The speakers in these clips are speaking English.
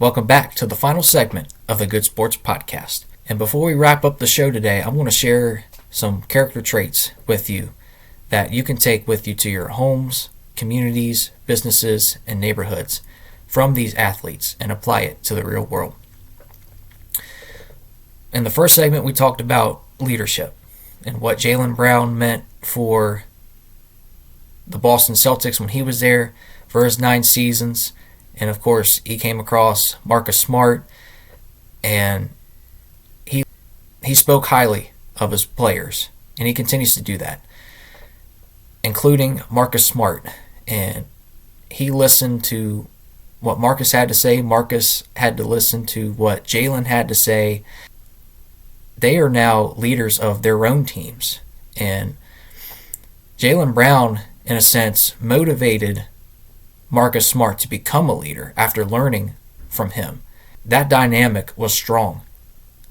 Welcome back to the final segment of the Good Sports Podcast. And before we wrap up the show today, I want to share some character traits with you that you can take with you to your homes, communities, businesses, and neighborhoods from these athletes and apply it to the real world. In the first segment, we talked about leadership and what Jaylen Brown meant for the Boston Celtics when he was there for his 9 seasons. And of course, he came across Marcus Smart, and he spoke highly of his players, and he continues to do that, including Marcus Smart. And he listened to what Marcus had to say. Marcus had to listen to what Jaylen had to say. They are now leaders of their own teams. And Jaylen Brown, in a sense, motivated Marcus Smart to become a leader after learning from him. That dynamic was strong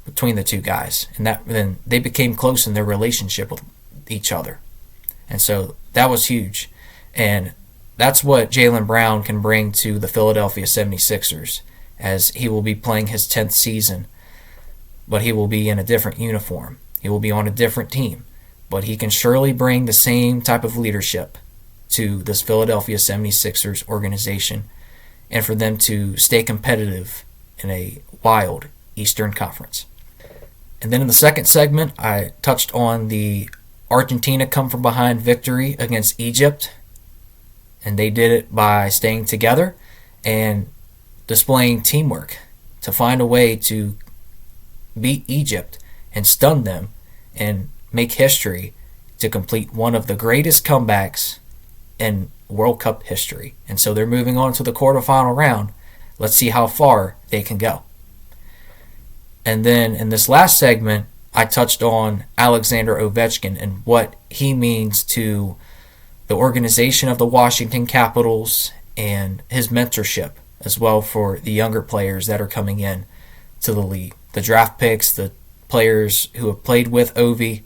between the two guys, and then they became close in their relationship with each other. And so that was huge. And that's what Jaylen Brown can bring to the Philadelphia 76ers, as he will be playing his 10th season, but he will be in a different uniform. He will be on a different team, but he can surely bring the same type of leadership to this Philadelphia 76ers organization, and for them to stay competitive in a wild Eastern Conference. And then in the second segment, I touched on the Argentina come-from-behind victory against Egypt, and they did it by staying together and displaying teamwork to find a way to beat Egypt and stun them and make history to complete one of the greatest comebacks in World Cup history. And so they're moving on to the quarterfinal round. Let's see how far they can go. And then in this last segment, I touched on Alexander Ovechkin and what he means to the organization of the Washington Capitals and his mentorship as well for the younger players that are coming in to the league. The draft picks, the players who have played with Ovi,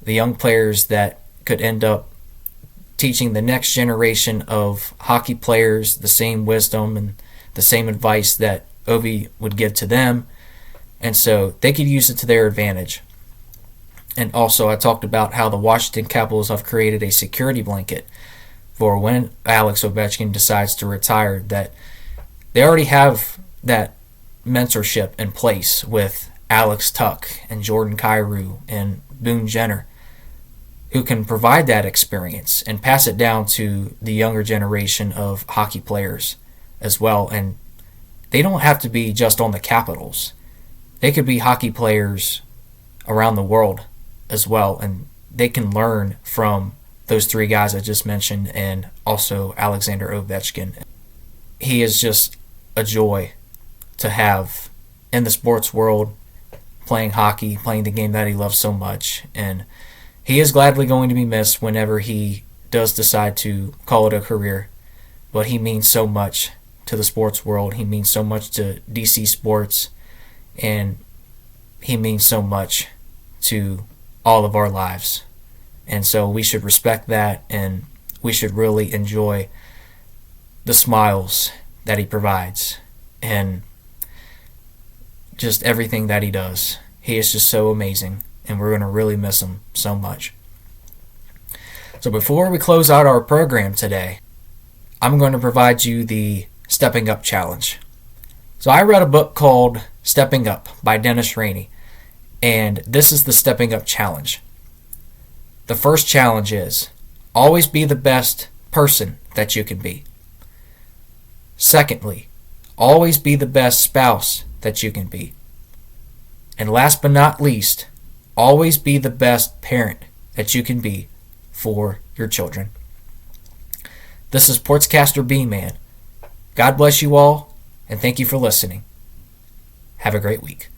the young players that could end up teaching the next generation of hockey players the same wisdom and the same advice that Ovi would give to them. And so they could use it to their advantage. And also I talked about how the Washington Capitals have created a security blanket for when Alex Ovechkin decides to retire, that they already have that mentorship in place with Alex Tuck and Jordan Kyrou and Boone Jenner, who can provide that experience and pass it down to the younger generation of hockey players as well. And they don't have to be just on the Capitals. They could be hockey players around the world as well, and they can learn from those 3 guys I just mentioned and also Alexander Ovechkin. He is just a joy to have in the sports world, playing hockey, playing the game that he loves so much. And he is gladly going to be missed whenever he does decide to call it a career. But he means so much to the sports world. He means so much to DC Sports. And he means so much to all of our lives. And so we should respect that, and we should really enjoy the smiles that he provides and just everything that he does. He is just so amazing, and we're going to really miss him so much. So before we close out our program today, I'm going to provide you the Stepping Up Challenge. So I read a book called Stepping Up by Dennis Rainey, and this is the Stepping Up Challenge. The first challenge is always be the best person that you can be. Secondly, always be the best spouse that you can be. And last but not least, always be the best parent that you can be for your children. This is Sportscaster B-Man. God bless you all, and thank you for listening. Have a great week.